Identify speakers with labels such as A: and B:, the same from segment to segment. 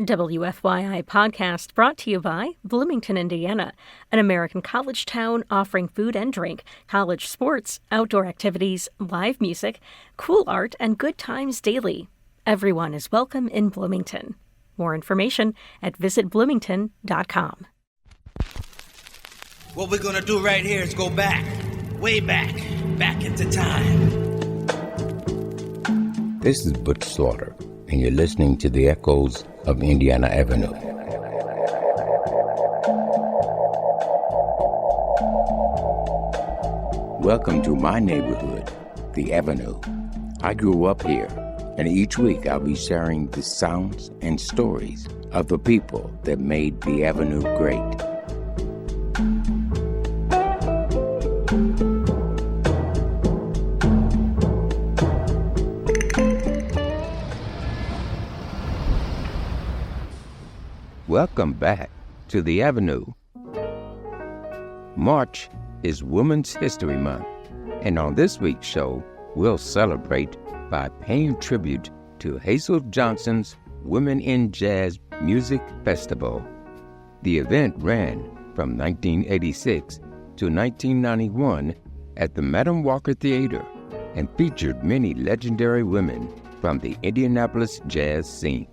A: WFYI podcast brought to you by Bloomington, Indiana, an American college town offering food and drink, college sports, outdoor activities, live music, cool art, and good times daily. Everyone is welcome in Bloomington. More information at visitbloomington.com.
B: What we're going to do right here is go back, way back into time.
C: This is Butch Slaughter, and you're listening to the echoes of Indiana Avenue. Welcome to my neighborhood, the Avenue. I grew up here, and each week I'll be sharing the sounds and stories of the people that made the Avenue great. Welcome back to the Avenue. March is Women's History Month, and on this week's show, we'll celebrate by paying tribute to Hazel Johnson's Women in Jazz Music Festival. The event ran from 1986 to 1991 at the Madam Walker Theater and featured many legendary women from the Indianapolis jazz scene.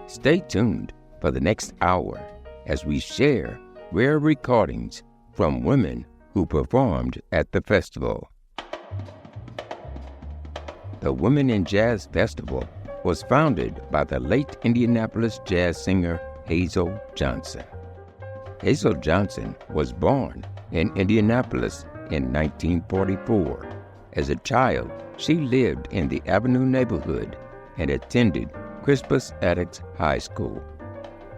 C: Stay tuned for the next hour as we share rare recordings from women who performed at the festival. The Women in Jazz Festival was founded by the late Indianapolis jazz singer Hazel Johnson. Hazel Johnson was born in Indianapolis in 1944. As a child, she lived in the Avenue neighborhood and attended Crispus Attucks High School.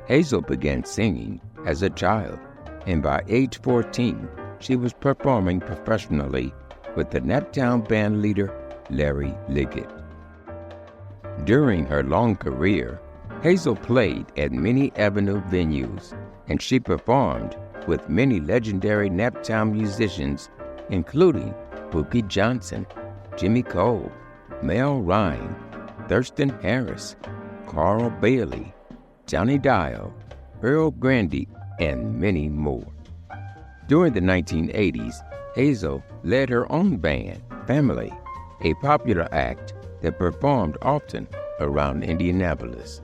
C: Hazel began singing as a child, and by age 14, she was performing professionally with the Naptown band leader, Larry Liggett. During her long career, Hazel played at many Avenue venues, and she performed with many legendary Naptown musicians, including Boogie Johnson, Jimmy Cole, Mel Ryan, Thurston Harris, Carl Bailey, Johnny Dial, Earl Grandi, and many more. During the 1980s, Hazel led her own band, Family, a popular act that performed often around Indianapolis.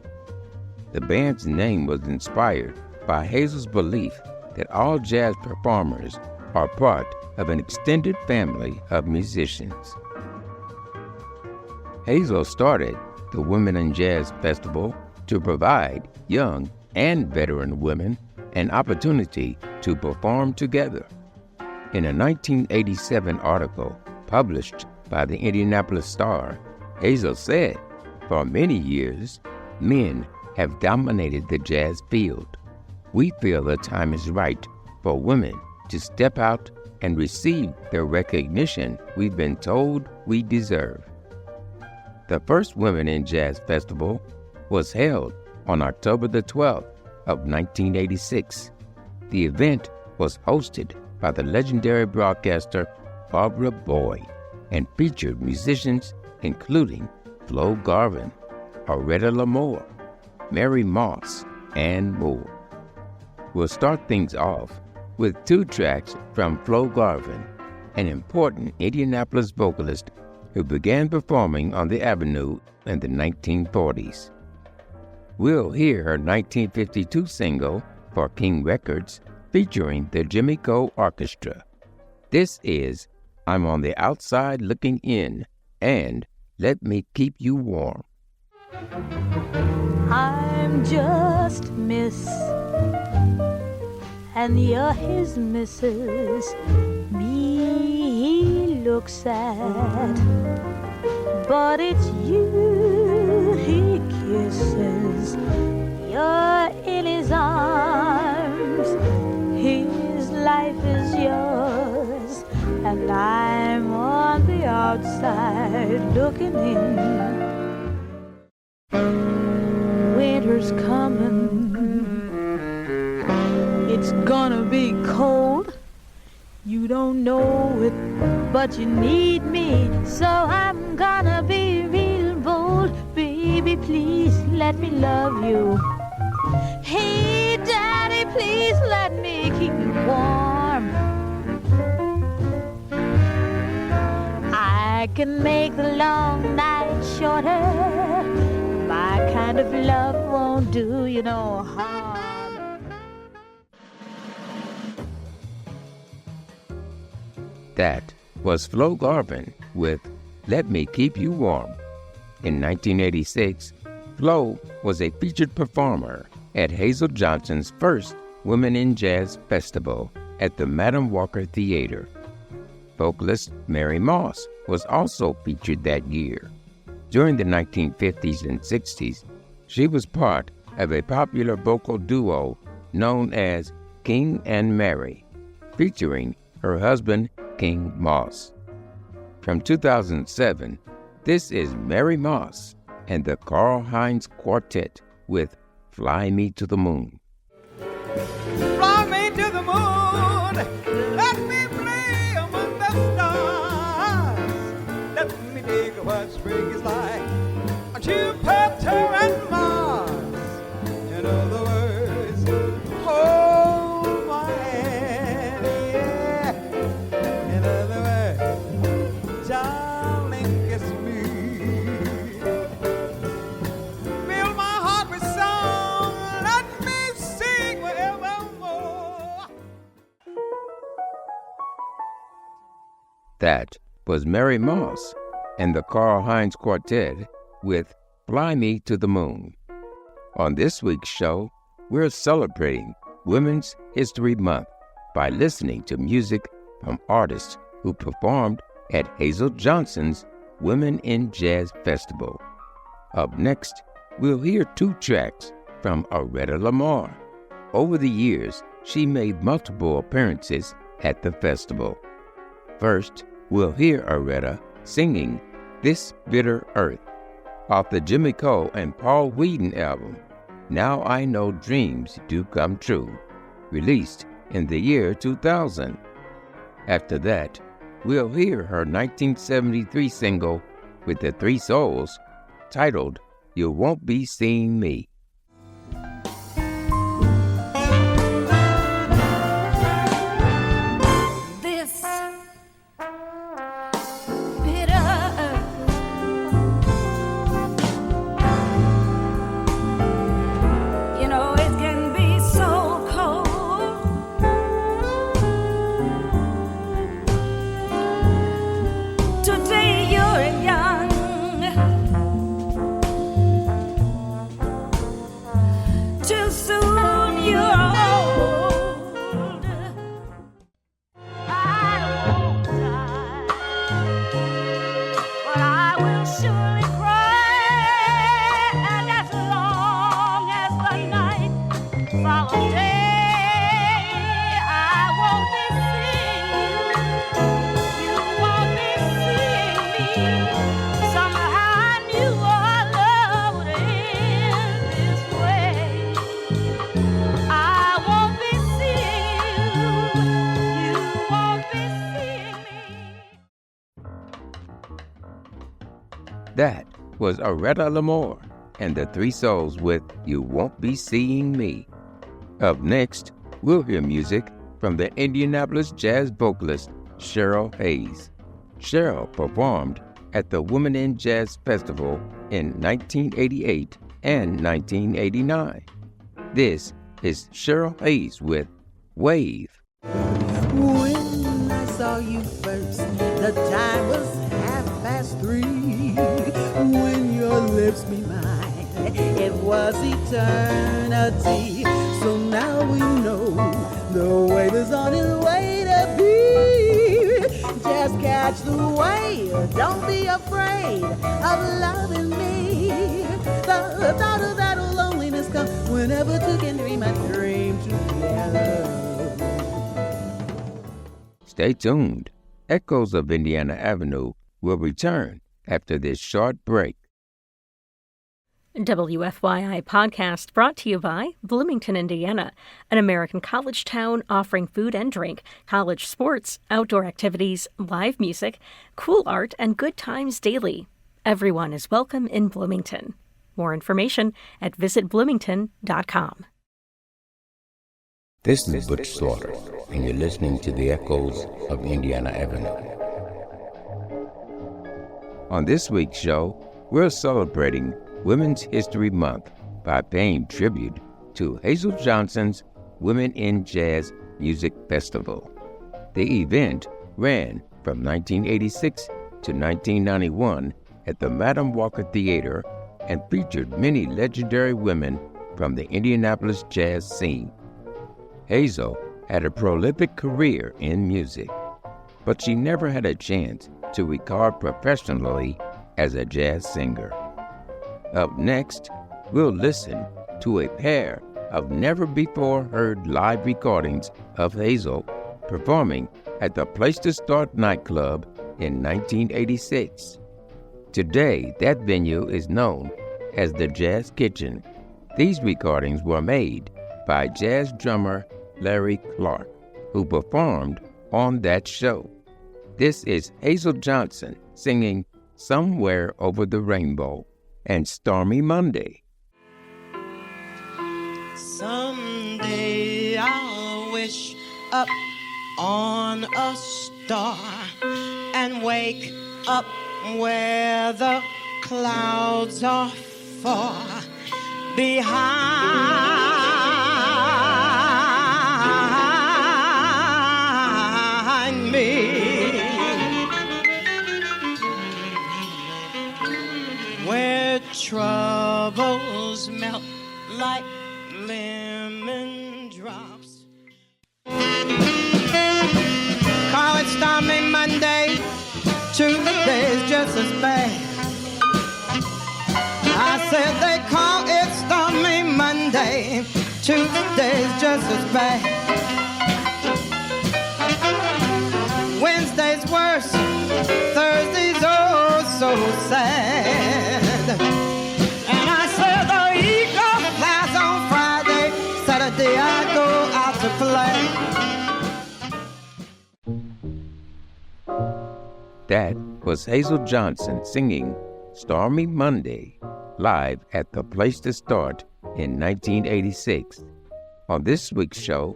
C: The band's name was inspired by Hazel's belief that all jazz performers are part of an extended family of musicians. Hazel started the Women in Jazz Festival to provide young and veteran women an opportunity to perform together. In a 1987 article published by the Indianapolis Star, Hazel said, "For many years, men have dominated the jazz field. We feel the time is right for women to step out and receive the recognition we've been told we deserve." The first Women in Jazz Festival was held on October the 12th of 1986. The event was hosted by the legendary broadcaster Barbara Boyd and featured musicians including Flo Garvin, Aretha Lamore, Mary Moss, and more. We'll start things off with two tracks from Flo Garvin, an important Indianapolis vocalist who began performing on the Avenue in the 1940s. We'll hear her 1952 single for King Records featuring the Jimmy Cole Orchestra. This is I'm on the Outside Looking In and Let Me Keep You Warm.
D: I'm just Miss, and you're his missus. Me, he looks sad, but it's you he kisses. You're in his arms, his life is yours, and I'm on the outside looking in. Winter's coming, it's gonna be cold. You don't know it, but you need me, so I'm gonna be real bold. Baby, please let me love you. Hey, Daddy, please let me keep you warm. I can make the long night shorter. My kind of love won't do you no harm.
C: That was Flo Garvin with Let Me Keep You Warm. In 1986, Flo was a featured performer at Hazel Johnson's first Women in Jazz Festival at the Madam Walker Theater. Vocalist Mary Moss was also featured that year. During the 1950s and 60s, she was part of a popular vocal duo known as King and Mary, featuring her husband, King Moss. From 2007, this is Mary Moss and the Karl Heinz Quartet with Fly Me to the Moon.
B: Fly me to the moon, let me play among the stars. Let me dig what spring is like on Jupiter and Mars. In other words, hold my hand, yeah. In other words, darling, kiss me. Fill my heart with song, let me sing forevermore.
C: That was Mary Moss and the Karl Heinz Quartet with Fly Me to the Moon. On this week's show, we're celebrating Women's History Month by listening to music from artists who performed at Hazel Johnson's Women in Jazz Festival. Up next, we'll hear 2 tracks from Aretta Lamar. Over the years, she made multiple appearances at the festival. First, we'll hear Aretta singing This Bitter Earth off the Jimmy Cole and Paul Wheaton album, Now I Know Dreams Do Come True, released in the year 2000. After that, we'll hear her 1973 single with the Three Souls, titled You Won't Be Seeing Me.
E: This bitter earth, you know it can be so cold. Today you're young, too soon you're old. I won't die, but I will surely cry, and as long as the night follows day, I won't be seeing you. You won't be seeing me. Somehow I knew our love would end this way. I won't be seeing you. You won't be seeing me.
C: That was Aretta Lamar and the Three Souls with You Won't Be Seeing Me. Up next, we'll hear music from the Indianapolis jazz vocalist Cheryl Hayes. Cheryl performed at the Women in Jazz Festival in 1988 and 1989. This is Cheryl Hayes with Wave.
F: When I saw you first, the time was 3:30. When your lips meet mine, it was eternity. So now we know the wave is on its way to be. Just catch the wave, don't be afraid of loving me. The thought of that loneliness comes whenever two can dream a dream together.
C: Stay tuned. Echoes of Indiana Avenue will return after this short break.
A: WFYI podcast brought to you by Bloomington, Indiana, an American college town offering food and drink, college sports, outdoor activities, live music, cool art, and good times daily. Everyone is welcome in Bloomington. More information at visitbloomington.com.
C: This is Butch Slaughter, and you're listening to the echoes of Indiana Avenue. On this week's show, we're celebrating Women's History Month by paying tribute to Hazel Johnson's Women in Jazz Music Festival. The event ran from 1986 to 1991 at the Madam Walker Theater and featured many legendary women from the Indianapolis jazz scene. Hazel had a prolific career in music, but she never had a chance to record professionally as a jazz singer. Up next, we'll listen to a pair of never-before-heard live recordings of Hazel performing at the Place to Start nightclub in 1986. Today, that venue is known as the Jazz Kitchen. These recordings were made by jazz drummer Larry Clark, who performed on that show. This is Hazel Johnson singing Somewhere Over the Rainbow and Stormy Monday.
B: Someday I'll wish up on a star and wake up where the clouds are far behind me, where troubles melt like lemon drops. Call it stormy Monday, Tuesday's just as bad. I said they call it stormy Monday, Tuesday's just as bad. Wednesday's worse, Thursday's oh so sad. And I said the eagle flies on Friday, Saturday I go out to play.
C: That was Hazel Johnson singing Stormy Monday live at the Place to Start in 1986. On this week's show,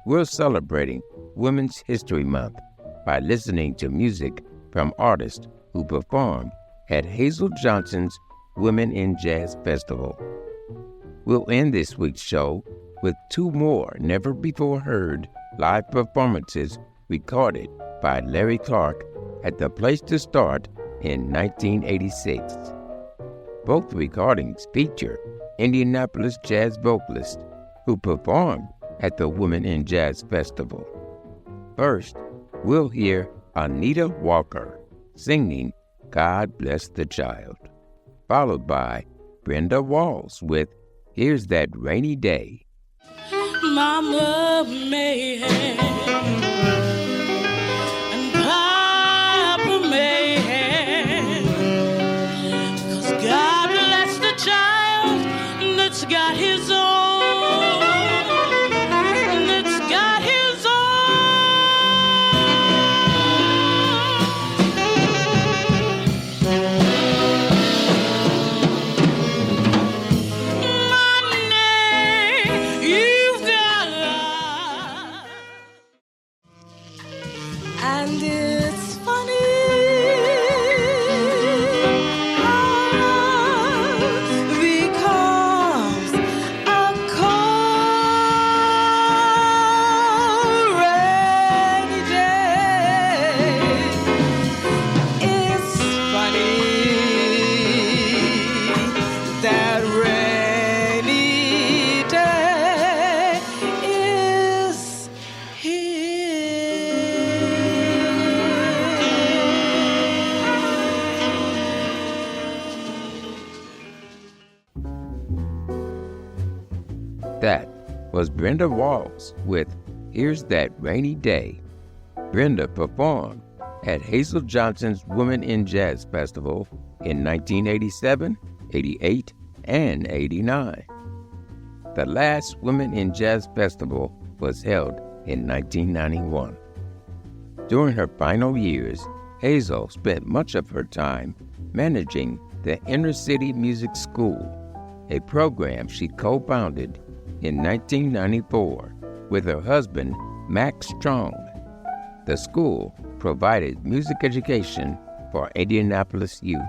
C: we're celebrating Women's History Month by listening to music from artists who performed at Hazel Johnson's Women in Jazz Festival. We'll end this week's show with two more never-before-heard live performances recorded by Larry Clark at the Place to Start in 1986. Both recordings feature Indianapolis jazz vocalists who performed at the Women in Jazz Festival. First, we'll hear Anita Walker singing God Bless the Child, followed by Brenda Walls with Here's That Rainy Day.
E: Mama may have and Papa may have, 'cause God bless the child that's got his own, that's got his own. Money, you've got love. And it's funny because a cold rainy day is funny. That rainy day is
C: That was Brenda Walls with Here's That Rainy Day. Brenda performed at Hazel Johnson's Women in Jazz Festival in 1987, 88, and 89. The last Women in Jazz Festival was held in 1991. During her final years, Hazel spent much of her time managing the Inner City Music School, a program she co-founded in 1994 with her husband, Max Strong. The school provided music education for Indianapolis youth.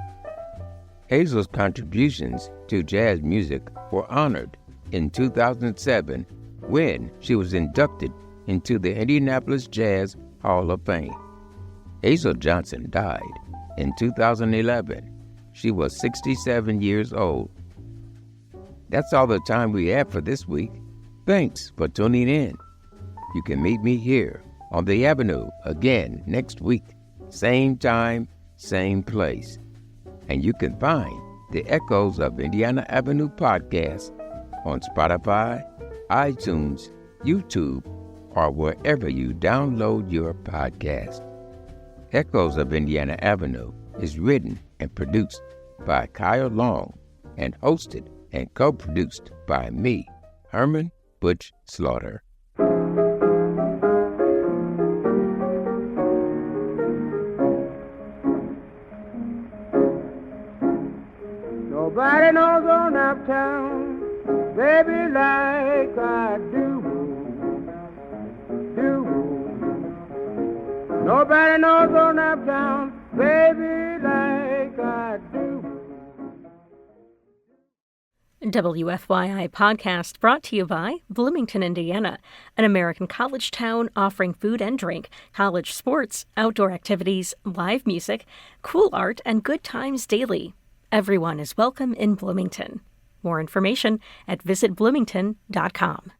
C: Hazel's contributions to jazz music were honored in 2007 when she was inducted into the Indianapolis Jazz Hall of Fame. Hazel Johnson died in 2011. She was 67 years old. That's all the time we have for this week. Thanks for tuning in. You can meet me here on the Avenue again next week. Same time, same place. And you can find the Echoes of Indiana Avenue podcast on Spotify, iTunes, YouTube, or wherever you download your podcast. Echoes of Indiana Avenue is written and produced by Kyle Long and hosted and co-produced by me, Herman Butch Slaughter.
B: Nobody knows on uptown, baby, like I do. Nobody knows on uptown, baby, like I do.
A: WFYI podcast brought to you by Bloomington, Indiana, an American college town offering food and drink, college sports, outdoor activities, live music, cool art, and good times daily. Everyone is welcome in Bloomington. More information at visitbloomington.com.